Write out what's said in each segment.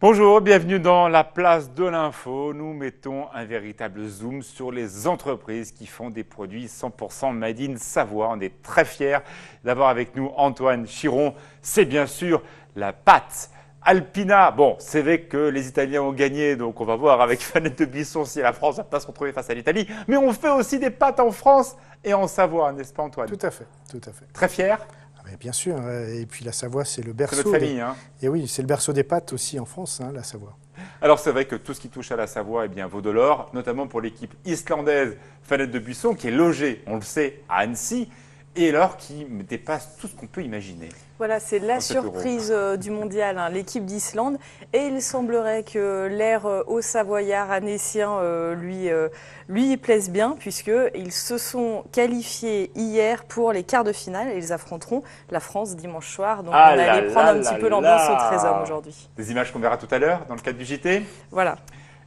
Bonjour, bienvenue dans la place de l'info. Nous mettons un véritable zoom sur les entreprises qui font des produits 100% Made in Savoie. On est très fiers d'avoir avec nous Antoine Chiron. C'est bien sûr la pâte Alpina. Bon, c'est vrai que les Italiens ont gagné, donc on va voir avec Fanette de Bisson si la France va pas se retrouver face à l'Italie. Mais on fait aussi des pâtes en France et en Savoie, n'est-ce pas Antoine? Tout à fait, tout à fait. Très fier. Mais bien sûr, et puis la Savoie, c'est le C'est berceau. votre famille, hein? Et oui, c'est le berceau des pâtes aussi en France, la Savoie. Alors c'est vrai que tout ce qui touche à la Savoie vaut de l'or, notamment pour l'équipe islandaise Fanette de Buisson qui est logée, on le sait, à Annecy, et alors qui dépasse tout ce qu'on peut imaginer. Voilà, c'est la 37 € surprise du mondial, l'équipe d'Islande. Et il semblerait que l'air haut savoyard annécien lui plaise bien, puisqu'ils se sont qualifiés hier pour les quarts de finale et ils affronteront la France dimanche soir. Donc on allait prendre un petit peu l'ambiance au Trésor aujourd'hui. Des images qu'on verra tout à l'heure dans le cadre du JT. Voilà.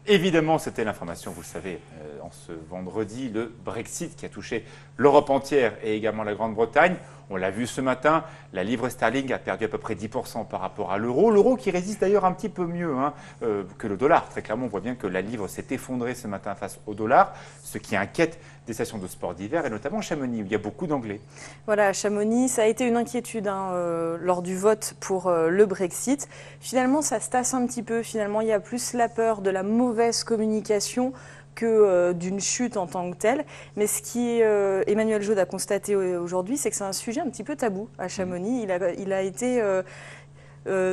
Évidemment, c'était l'information, vous le savez, en ce vendredi, le Brexit qui a touché l'Europe entière et également la Grande-Bretagne. On l'a vu ce matin, la livre sterling a perdu à peu près 10% par rapport à l'euro. L'euro qui résiste d'ailleurs un petit peu mieux que le dollar. Très clairement, on voit bien que la livre s'est effondrée ce matin face au dollar, ce qui inquiète des stations de sport d'hiver et notamment Chamonix où il y a beaucoup d'Anglais. Voilà, à Chamonix, ça a été une inquiétude lors du vote pour le Brexit. Finalement, ça se tasse un petit peu. Finalement, il y a plus la peur de la mauvaise communication que d'une chute en tant que telle. Mais ce qui Emmanuel Jaude a constaté aujourd'hui, c'est que c'est un sujet un petit peu tabou à Chamonix. Il a été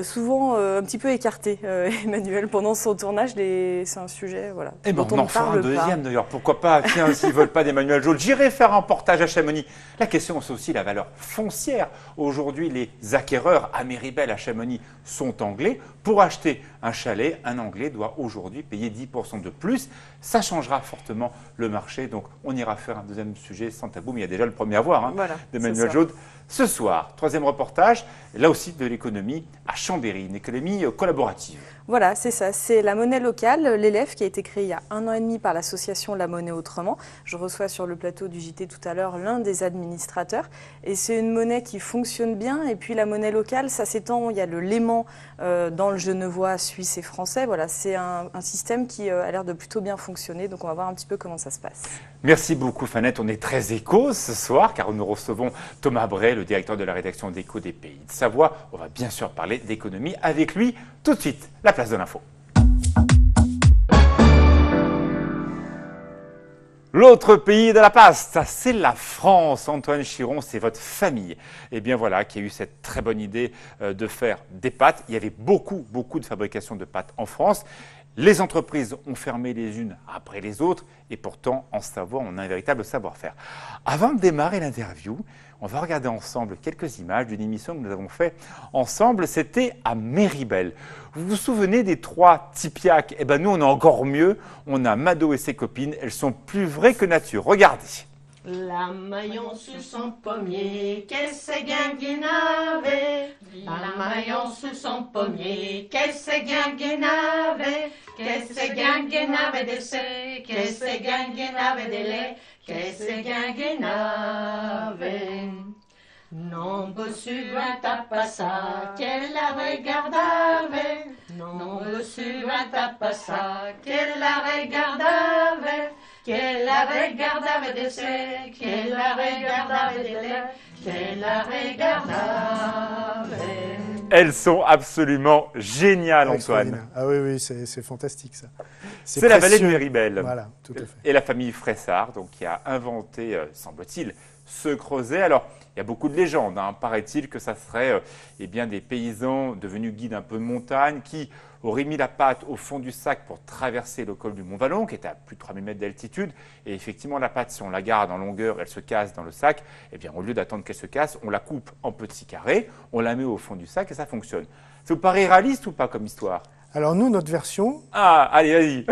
souvent un petit peu écarté, Emmanuel, pendant son tournage. C'est un sujet dont on ne en fera un parle deuxième pas. d'ailleurs. Pourquoi pas? Tiens, s'ils ne veulent pas d'Emmanuel Jaude, j'irai faire un portage à Chamonix. La question, c'est aussi la valeur foncière. Aujourd'hui, les acquéreurs à Méribel, à Chamonix, sont anglais. Pour acheter un chalet, un Anglais doit aujourd'hui payer 10% de plus. Ça changera fortement le marché. Donc, on ira faire un deuxième sujet sans tabou. Mais il y a déjà le premier à voir Voilà, d'Emmanuel Jaude. Ce soir, troisième reportage, là aussi de l'économie à Chambéry, une économie collaborative. Voilà, c'est ça. C'est la monnaie locale, l'élève, qui a été créée il y a 1 an et demi par l'association La Monnaie Autrement. Je reçois sur le plateau du JT tout à l'heure l'un des administrateurs. Et c'est une monnaie qui fonctionne bien. Et puis la monnaie locale, ça s'étend. Il y a le Léman dans le Genevois, suisse et français. Voilà, c'est un système qui a l'air de plutôt bien fonctionner. Donc on va voir un petit peu comment ça se passe. Merci beaucoup Fanette. On est très écho ce soir car nous recevons Thomas Bray, le directeur de la rédaction d'Écho des Pays de Savoie. On va bien sûr parler d'économie avec lui tout de suite. La place de l'info. L'autre pays de la pasta, c'est la France. Antoine Chiron, c'est votre famille. Et bien voilà, qui a eu cette très bonne idée de faire des pâtes. Il y avait beaucoup de fabrication de pâtes en France. Les entreprises ont fermé les unes après les autres et pourtant, en Savoie, on a un véritable savoir-faire. Avant de démarrer l'interview, on va regarder ensemble quelques images d'une émission que nous avons fait ensemble. C'était à Méribel. Vous vous souvenez des 3 Tipiaques? Eh bien, nous, on a encore mieux. On a Mado et ses copines. Elles sont plus vraies que nature. Regardez. La maillon sous son pommier, qu'elle s'est guinguinave. La maillon sous son pommier, qu'elle s'est guinguinave. Qu'elle s'est guinguinave de se, qu'elle s'est guinguinave de lait, qu'elle s'est guinguinave. Non, bossu un tapassa, qu'elle la regardave. Non, bossu un tapassa, qu'elle la regardave. Qu'elle la regardave de se, qu'elle la regardave de lait, qu'elle la regardave. Elles sont absolument géniales, Antoine. Ah oui, c'est fantastique ça. C'est la vallée de Méribel. Voilà, tout à fait. Et la famille Fressard, donc, qui a inventé, semble-t-il, ce creuset. Alors, il y a beaucoup de légendes. Paraît-il que ça serait des paysans devenus guides un peu de montagne qui auraient mis la pâte au fond du sac pour traverser le col du Mont Vallon, qui est à plus de 3000 mètres d'altitude. Et effectivement, la pâte, si on la garde en longueur, elle se casse dans le sac. Eh bien, au lieu d'attendre qu'elle se casse, on la coupe en petits carrés, on la met au fond du sac et ça fonctionne. Ça vous paraît réaliste ou pas comme histoire? Alors nous, notre version... Ah, allez, vas-y.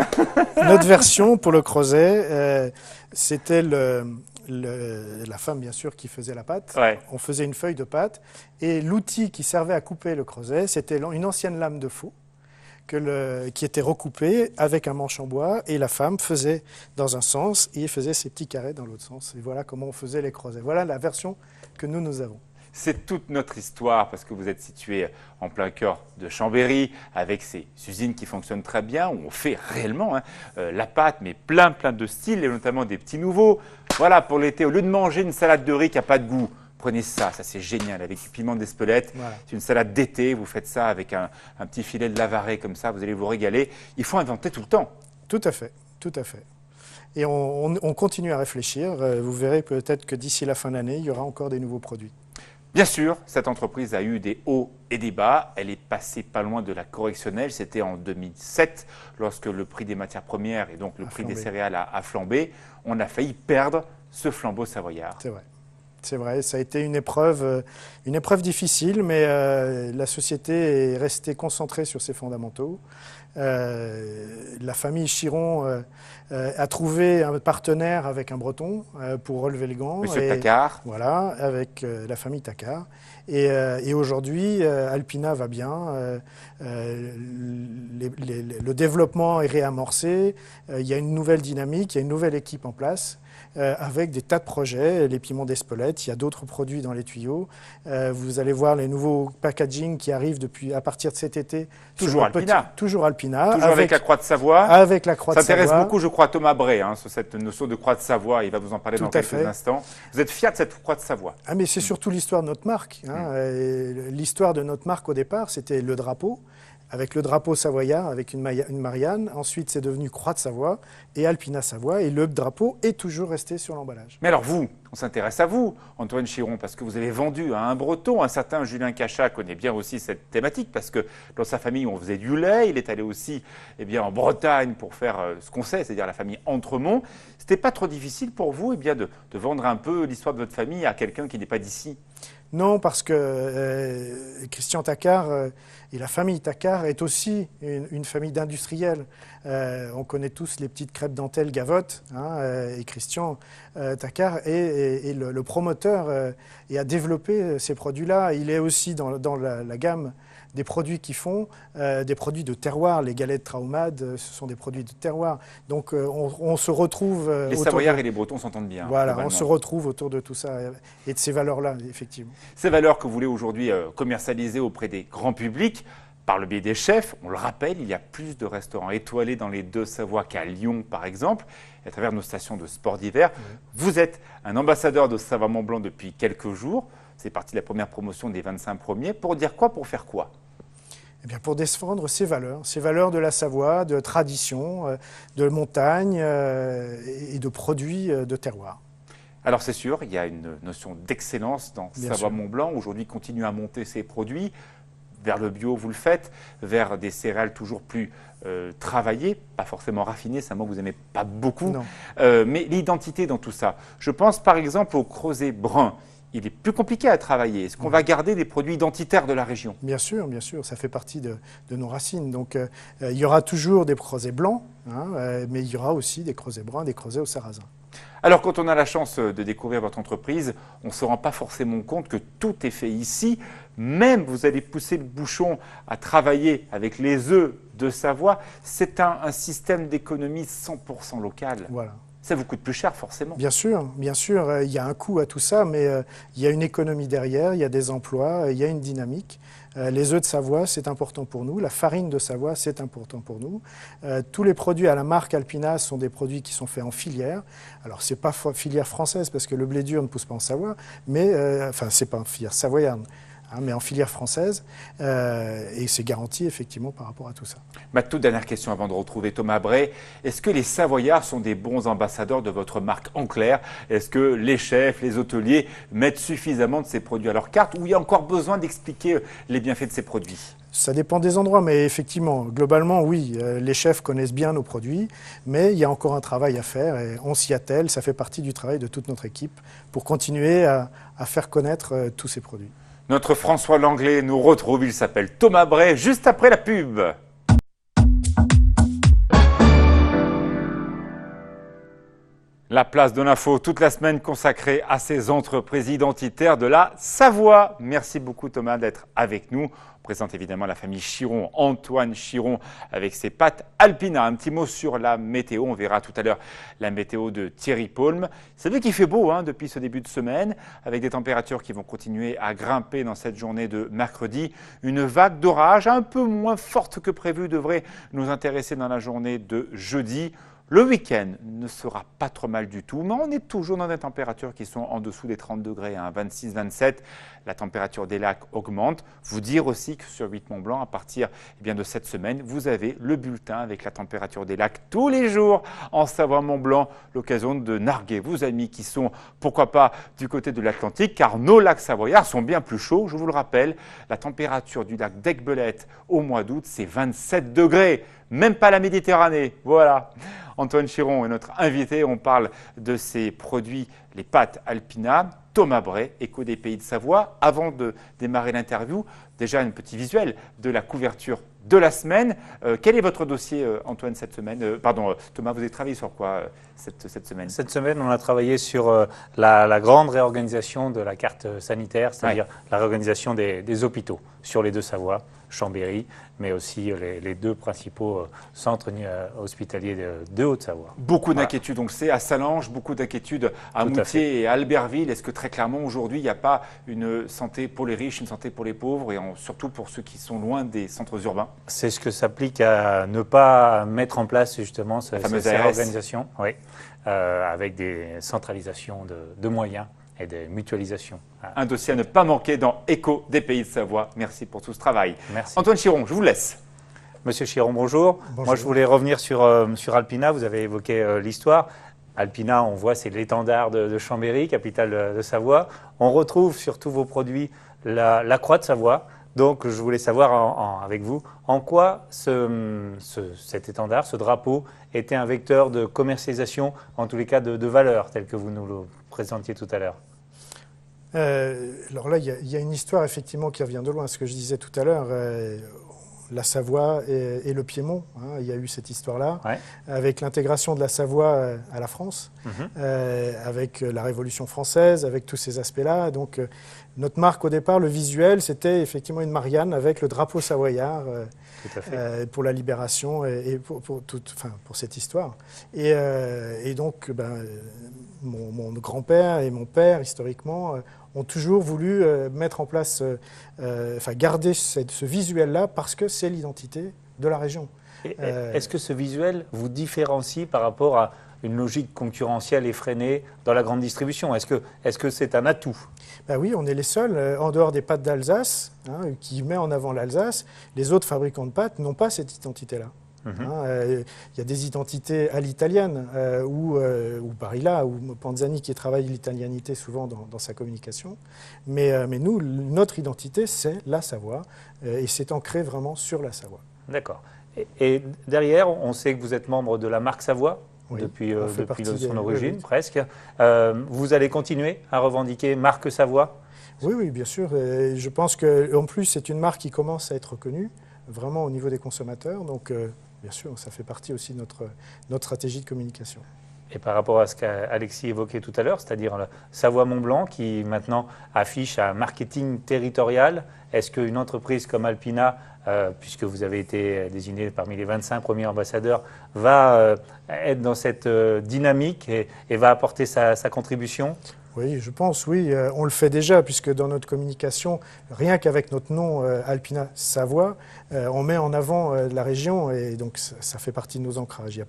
Notre version pour le creuset, c'était la femme, bien sûr, qui faisait la pâte. Ouais. On faisait une feuille de pâte. Et l'outil qui servait à couper le creuset, c'était une ancienne lame de faux qui était recoupée avec un manche en bois. Et la femme faisait dans un sens et faisait ses petits carrés dans l'autre sens. Et voilà comment on faisait les creusets. Voilà la version que nous avons. C'est toute notre histoire parce que vous êtes situé en plein cœur de Chambéry avec ces usines qui fonctionnent très bien, où on fait réellement la pâte, mais plein de styles et notamment des petits nouveaux. Voilà, pour l'été, au lieu de manger une salade de riz qui n'a pas de goût, prenez ça c'est génial, avec du piment d'Espelette. Voilà. C'est une salade d'été, vous faites ça avec un petit filet de Lavaret comme ça, vous allez vous régaler. Il faut inventer tout le temps. Tout à fait, tout à fait. Et on continue à réfléchir. Vous verrez peut-être que d'ici la fin de l'année, il y aura encore des nouveaux produits. Bien sûr, cette entreprise a eu des hauts et des bas. Elle est passée pas loin de la correctionnelle. C'était en 2007, lorsque le prix des matières premières et donc le prix des céréales a flambé. On a failli perdre ce flambeau savoyard. C'est vrai. C'est vrai, ça a été une épreuve difficile, mais la société est restée concentrée sur ses fondamentaux. La famille Chiron a trouvé un partenaire avec un Breton pour relever le gant. Monsieur Tacquart. Voilà, avec la famille Tacquart. Et aujourd'hui, Alpina va bien. Le développement est réamorcé. Il y a une nouvelle dynamique, il y a une nouvelle équipe en place. Avec des tas de projets, les piments d'Espelette, il y a d'autres produits dans les tuyaux. Vous allez voir les nouveaux packaging qui arrivent à partir de cet été. Toujours Alpina. Toujours Alpina. Toujours avec la Croix de Savoie. Avec la Croix de Savoie. Ça intéresse beaucoup, je crois, à Thomas Bray, sur cette notion de Croix de Savoie. Il va vous en parler dans quelques instants. Vous êtes fier de cette Croix de Savoie? Ah, mais c'est surtout l'histoire de notre marque. L'histoire de notre marque, au départ, c'était le drapeau. Avec le drapeau savoyard, avec une Marianne. Ensuite, c'est devenu Croix de Savoie et Alpina Savoie. Et le drapeau est toujours resté sur l'emballage. Mais alors vous, on s'intéresse à vous, Antoine Chiron, parce que vous avez vendu à un Breton. Un certain Julien Cachat connaît bien aussi cette thématique, parce que dans sa famille, on faisait du lait. Il est allé aussi en Bretagne pour faire ce qu'on sait, c'est-à-dire la famille Entremont. C'était pas trop difficile pour vous de vendre un peu l'histoire de votre famille à quelqu'un qui n'est pas d'ici? Non, parce que Christian Tacquart et la famille Tacquart est aussi une famille d'industriels. On connaît tous les petites crêpes dentelles Gavotte, et Christian Tacquart est le promoteur et a développé ces produits-là. Il est aussi dans la gamme des produits qui font, des produits de terroir. Les galettes Traumade, ce sont des produits de terroir. Donc on se retrouve... Les Savoyards et les Bretons s'entendent bien. Voilà, on se retrouve autour de tout ça et de ces valeurs-là, effectivement. Ces valeurs que vous voulez aujourd'hui commercialiser auprès des grands publics, par le biais des chefs, on le rappelle, il y a plus de restaurants étoilés dans les Deux-Savoies qu'à Lyon, par exemple, à travers nos stations de sport d'hiver. Vous êt un ambassadeur de Savoie-Mont-Blanc depuis quelques jours. C'est parti de la première promotion des 25 premiers. Pour dire quoi? Pour faire quoi? Eh bien, pour défendre ces valeurs de la Savoie, de tradition, de montagne et de produits de terroir. Alors c'est sûr, il y a une notion d'excellence dans Savoie-Mont-Blanc. Aujourd'hui, continue à monter ses produits. Vers le bio, vous le faites. Vers des céréales toujours plus travaillées, pas forcément raffinées, c'est un mot que vous n'aimez pas beaucoup. Mais l'identité dans tout ça. Je pense par exemple au creuset brun. Il est plus compliqué à travailler. Est-ce qu'on va garder des produits identitaires de la région? Bien sûr, ça fait partie de nos racines. Donc il y aura toujours des creusets blancs, mais il y aura aussi des creusets bruns, des creusets au sarrasin. Alors quand on a la chance de découvrir votre entreprise, on ne se rend pas forcément compte que tout est fait ici. Même vous allez pousser le bouchon à travailler avec les œufs de Savoie. C'est un système d'économie 100% local. Voilà. Ça vous coûte plus cher forcément. Bien sûr, il y a un coût à tout ça, mais il y a une économie derrière, il y a des emplois, il y a une dynamique. Les œufs de Savoie, c'est important pour nous. La farine de Savoie, c'est important pour nous. Tous les produits à la marque Alpina sont des produits qui sont faits en filière. Alors, ce n'est pas filière française parce que le blé dur ne pousse pas en Savoie, mais ce n'est pas en filière savoyarde. Mais en filière française, et c'est garanti effectivement par rapport à tout ça. Ma toute dernière question avant de retrouver Thomas Bray. Est-ce que les Savoyards sont des bons ambassadeurs de votre marque en clair? Est-ce que les chefs, les hôteliers mettent suffisamment de ces produits à leur carte ou il y a encore besoin d'expliquer les bienfaits de ces produits? Ça dépend des endroits, mais effectivement, globalement, oui, les chefs connaissent bien nos produits, mais il y a encore un travail à faire et on s'y attelle, ça fait partie du travail de toute notre équipe pour continuer à faire connaître tous ces produits. Notre François Langlais nous retrouve, il s'appelle Thomas Bray, juste après la pub. La place de l'info toute la semaine consacrée à ces entreprises identitaires de la Savoie. Merci beaucoup Thomas d'être avec nous. On présente évidemment la famille Chiron, Antoine Chiron avec ses pâtes Alpina. Un petit mot sur la météo. On verra tout à l'heure la météo de Thierry Paulme. C'est vrai qu'il fait beau depuis ce début de semaine avec des températures qui vont continuer à grimper dans cette journée de mercredi. Une vague d'orage un peu moins forte que prévu devrait nous intéresser dans la journée de jeudi. Le week-end ne sera pas trop mal du tout, mais on est toujours dans des températures qui sont en dessous des 30 degrés, 26, 27. La température des lacs augmente. Vous dire aussi que sur 8 Mont-Blanc, à partir de cette semaine, vous avez le bulletin avec la température des lacs tous les jours en Savoie-Mont-Blanc. L'occasion de narguer vos amis qui sont, pourquoi pas, du côté de l'Atlantique, car nos lacs savoyards sont bien plus chauds. Je vous le rappelle, la température du lac d'Aiguebelette au mois d'août, c'est 27 degrés. Même pas la Méditerranée, voilà. Antoine Chiron est notre invité, on parle de ses produits, les pâtes Alpina. Thomas Bray, Écho des Pays de Savoie. Avant de démarrer l'interview, déjà un petit visuel de la couverture de la semaine. Quel est votre dossier, Antoine, cette semaine Thomas, vous avez travaillé sur quoi cette semaine? Cette semaine, on a travaillé sur la grande réorganisation de la carte sanitaire, c'est-à-dire la réorganisation des hôpitaux sur les deux Savoies, Chambéry, mais aussi les deux principaux centres hospitaliers de Haute-Savoie. Beaucoup d'inquiétudes, donc c'est à Salange, beaucoup d'inquiétudes à Moutier et à Albertville. Est-ce que très clairement aujourd'hui, il n'y a pas une santé pour les riches, une santé pour les pauvres et surtout pour ceux qui sont loin des centres urbains? C'est ce que s'applique à ne pas mettre en place justement ces réorganisations, oui, avec des centralisations de moyens et des mutualisations. Un dossier à ne pas manquer dans Écho des Pays de Savoie. Merci pour tout ce travail. Merci. Antoine Chiron, je vous laisse. Monsieur Chiron, bonjour. Moi, je voulais revenir sur Alpina. Vous avez évoqué l'histoire. Alpina, on voit, c'est l'étendard de Chambéry, capitale de Savoie. On retrouve sur tous vos produits la croix de Savoie. Donc, je voulais savoir avec vous, en quoi cet étendard, ce drapeau, était un vecteur de commercialisation, en tous les cas de valeur, tel que vous nous le présentiez tout à l'heure. Alors là, il y a une histoire effectivement qui revient de loin. Ce que je disais tout à l'heure, la Savoie et le Piémont, il y a eu cette histoire-là, avec l'intégration de la Savoie à la France, avec la Révolution française, avec tous ces aspects-là. Donc notre marque au départ, le visuel, c'était effectivement une Marianne avec le drapeau savoyard pour la libération et pour cette histoire. Et donc mon grand-père et mon père, historiquement, ont toujours voulu mettre en place, garder ce visuel-là parce que c'est l'identité de la région. Est-ce que ce visuel vous différencie par rapport à une logique concurrentielle effrénée dans la grande distribution? Est-ce que c'est un atout? Oui, on est les seuls, en dehors des pâtes d'Alsace, qui met en avant l'Alsace. Les autres fabricants de pâtes n'ont pas cette identité-là. Il y a des identités à l'italienne, ou Barilla, ou Panzani qui travaille l'italianité souvent dans sa communication. Mais nous, notre identité, c'est la Savoie, et c'est ancré vraiment sur la Savoie. D'accord. Et derrière, on sait que vous êtes membre de la marque Savoie, depuis son origine, presque. Vous allez continuer à revendiquer marque Savoie? Oui, bien sûr. Je pense qu'en plus, c'est une marque qui commence à être reconnue, vraiment au niveau des consommateurs. Donc, bien sûr, ça fait partie aussi de notre stratégie de communication. Et par rapport à ce qu'Alexis évoquait tout à l'heure, c'est-à-dire Savoie-Mont-Blanc qui maintenant affiche un marketing territorial, est-ce qu'une entreprise comme Alpina, puisque vous avez été désigné parmi les 25 premiers ambassadeurs, va être dans cette dynamique et va apporter sa contribution? Oui, je pense, oui. On le fait déjà, puisque dans notre communication, rien qu'avec notre nom Alpina Savoie, on met en avant la région, et donc ça fait partie de nos ancrages. Il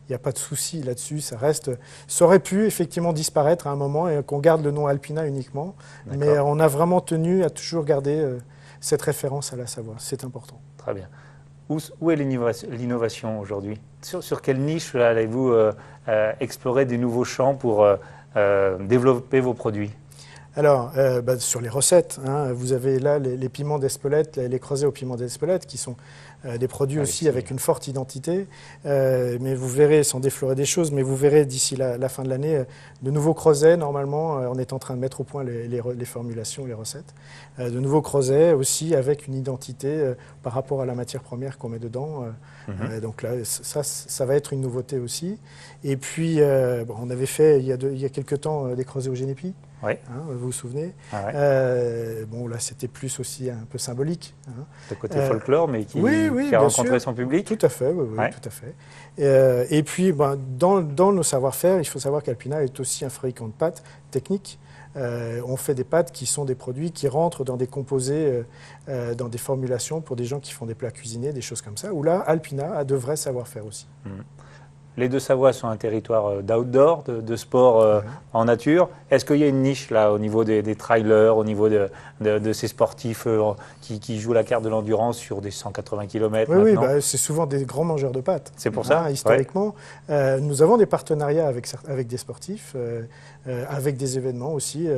n'y a pas de souci là-dessus. Ça aurait pu effectivement disparaître à un moment et qu'on garde le nom Alpina uniquement, mais on a vraiment tenu à toujours garder cette référence à la Savoie. C'est important. Très bien. Où est l'innovation aujourd'hui? Sur quelle niche allez-vous explorer des nouveaux champs pour développer vos produits? Alors, sur les recettes, hein, vous avez là les piments d'Espelette, les creusets au piment d'Espelette, qui sont des produits aussi avec une forte identité. Mais vous verrez, sans déflorer des choses, mais vous verrez d'ici la fin de l'année, de nouveaux creusets, normalement, on est en train de mettre au point les formulations, les recettes. De nouveaux creusets aussi avec une identité par rapport à la matière première qu'on met dedans. Donc là, ça va être une nouveauté aussi. Et puis, on avait fait il y a quelques temps des creusets au génépi. Oui. Hein, vous vous souvenez? Ah ouais. Bon, là, c'était plus aussi un peu symbolique. Hein. Le côté folklore, mais qui bien a rencontré sûr. son public. Tout à fait, oui, Ouais. tout à fait. Et puis, dans nos savoir-faire, il faut savoir qu'Alpina est aussi un fabricant de pâtes techniques. On fait des pâtes qui sont des produits qui rentrent dans des composés, dans des formulations pour des gens qui font des plats cuisinés, des choses comme ça, où là, Alpina a de vrais savoir-faire aussi. Les Deux-Savoies sont un territoire d'outdoor, de sport en nature. Est-ce qu'il y a une niche là au niveau des trailers, au niveau de ces sportifs qui jouent la carte de l'endurance sur des 180 km Oui, maintenant? c'est souvent des grands mangeurs de pâtes. C'est pour ça, historiquement. Nous avons des partenariats avec des sportifs, avec des événements aussi,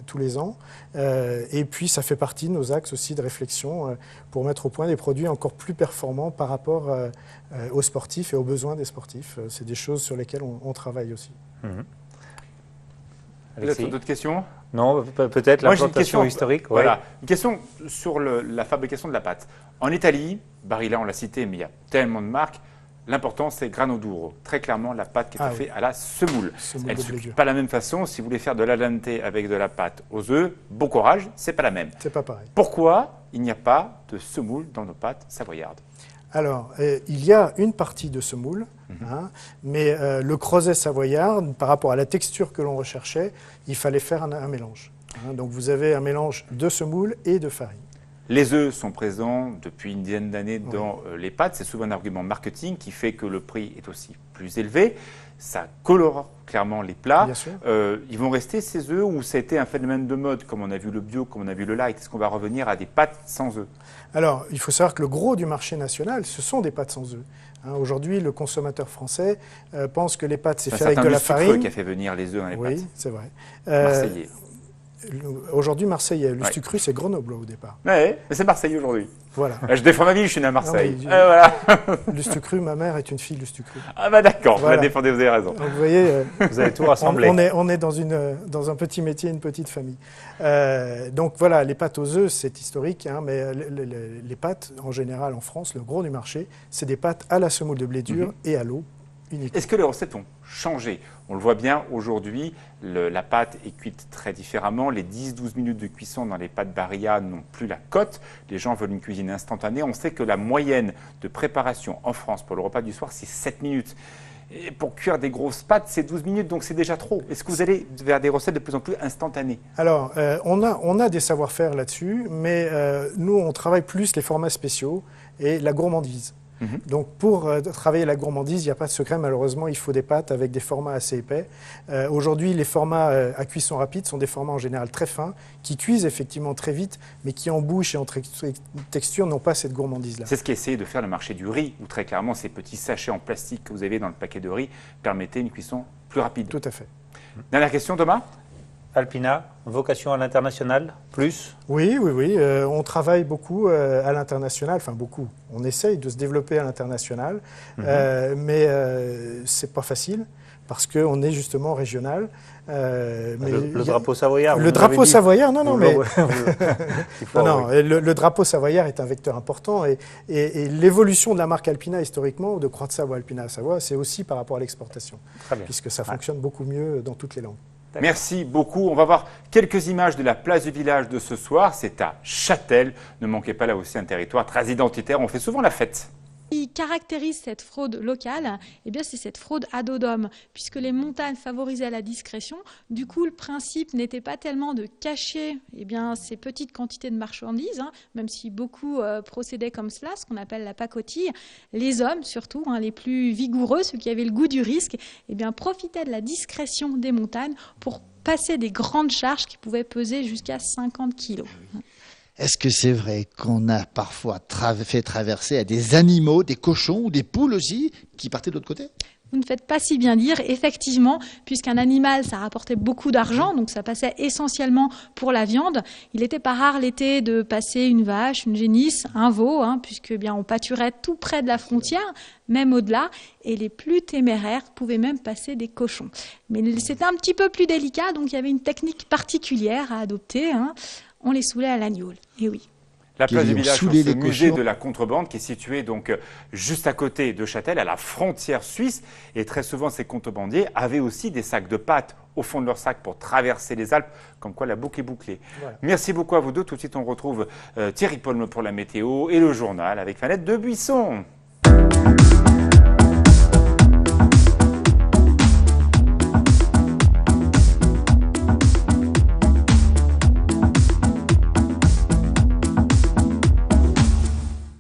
tous les ans. Et puis, ça fait partie de nos axes aussi de réflexion pour mettre au point des produits encore plus performants par rapport aux sportifs et aux besoins des sportifs. C'est des choses sur lesquelles on travaille aussi. Alexis? D'autres questions? Non, peut-être l'implantation historique. Voilà, une question sur la fabrication de la pâte. En Italie, Barilla, on l'a cité, mais il y a tellement de marques. L'important, c'est grano duro. Très clairement, la pâte qui est faite à la semoule. Elle ne se cuit pas de la même façon. Si vous voulez faire de la dente avec de la pâte aux œufs, bon courage, c'est pas la même. C'est pas pareil. Pourquoi il n'y a pas de semoule dans nos pâtes savoyardes? Alors, il y a une partie de semoule, mais le creuset savoyard, par rapport à la texture que l'on recherchait, il fallait faire un mélange. Donc, vous avez un mélange de semoule et de farine. Les œufs sont présents depuis une dizaine d'années dans les pâtes. C'est souvent un argument marketing qui fait que le prix est aussi plus élevé. Ça colore clairement les plats. Bien sûr. Ils vont rester ces œufs ou ça a été un phénomène de mode, comme on a vu le bio, comme on a vu le light? Est-ce qu'on va revenir à des pâtes sans œufs? Alors, il faut savoir que le gros du marché national, ce sont des pâtes sans œufs. Aujourd'hui, le consommateur français pense que les pâtes, c'est fait avec de la farine. C'est qui a fait venir les œufs dans les pâtes. Oui, c'est vrai. Marseillais. Aujourd'hui, Marseillais. Le Stucru, c'est Grenoble au départ. Oui, mais c'est Marseillais aujourd'hui. Voilà. Je défends ma vie, je suis né à Marseille. Non, voilà. Le Stucru, ma mère est une fille du Stucru. Ah bah d'accord, Voilà. vous la défendez, vous avez raison. Donc, vous voyez, Vous avez tout rassemblé. on est dans un petit métier, une petite famille. Donc voilà, les pâtes aux œufs, c'est historique, mais les pâtes, en général, en France, le gros du marché, c'est des pâtes à la semoule de blé dur et à l'eau uniquement. Est-ce que les recettes ont changé? On le voit bien aujourd'hui, la pâte est cuite très différemment. Les 10-12 minutes de cuisson dans les pâtes Barilla n'ont plus la cote. Les gens veulent une cuisine instantanée. On sait que la moyenne de préparation en France pour le repas du soir, c'est 7 minutes. Et pour cuire des grosses pâtes, c'est 12 minutes, donc c'est déjà trop. Est-ce que vous allez vers des recettes de plus en plus instantanées? Alors, on a des savoir-faire là-dessus, mais nous, on travaille plus les formats spéciaux et la gourmandise. Donc, pour travailler la gourmandise, il n'y a pas de secret. Malheureusement, il faut des pâtes avec des formats assez épais. Aujourd'hui, les formats à cuisson rapide sont des formats en général très fins, qui cuisent effectivement très vite, mais qui en bouche et en texture n'ont pas cette gourmandise-là. C'est ce qu'essaye de faire le marché du riz, où très clairement, ces petits sachets en plastique que vous avez dans le paquet de riz permettaient une cuisson plus rapide. Tout à fait. Dernière question, Thomas? Alpina, vocation à l'international, plus? Oui. On travaille beaucoup à l'international, enfin beaucoup. On essaye de se développer à l'international, mais c'est pas facile parce qu'on est justement régional. Le drapeau savoyard. Le drapeau savoyard, non, mais le drapeau savoyard est un vecteur important et l'évolution de la marque Alpina historiquement, de Croix de Savoie, Alpina à Savoie, c'est aussi par rapport à l'exportation, puisque ça fonctionne beaucoup mieux dans toutes les langues. Merci beaucoup. On va voir quelques images de la place du village de ce soir. C'est à Châtel. Ne manquez pas, là aussi un territoire très identitaire. On fait souvent la fête. Ce qui caractérise cette fraude locale, c'est cette fraude à dos d'homme, puisque les montagnes favorisaient la discrétion. Du coup, le principe n'était pas tellement de cacher ces petites quantités de marchandises, même si beaucoup procédaient comme cela, ce qu'on appelle la pacotille. Les hommes, surtout, les plus vigoureux, ceux qui avaient le goût du risque, profitaient de la discrétion des montagnes pour passer des grandes charges qui pouvaient peser jusqu'à 50 kilos. Est-ce que c'est vrai qu'on a parfois fait traverser à des animaux, des cochons ou des poules aussi, qui partaient de l'autre côté? Vous ne faites pas si bien dire, effectivement, puisqu'un animal, ça rapportait beaucoup d'argent, donc ça passait essentiellement pour la viande. Il n'était pas rare l'été de passer une vache, une génisse, un veau, puisque eh bien on pâturait tout près de la frontière, même au-delà, et les plus téméraires pouvaient même passer des cochons. Mais c'était un petit peu plus délicat, donc il y avait une technique particulière à adopter. On les saoulait à l'agneau, et oui. La place du Ils ont village, saoulé ce les musée cochons. de la contrebande qui est situé donc juste à côté de Châtel, à la frontière suisse. Et très souvent, ces contrebandiers avaient aussi des sacs de pâtes au fond de leur sac pour traverser les Alpes, comme quoi la boucle est bouclée. Voilà. Merci beaucoup à vous deux. Tout de suite, on retrouve Thierry Paulme pour la météo et le journal avec Fanette de Buisson.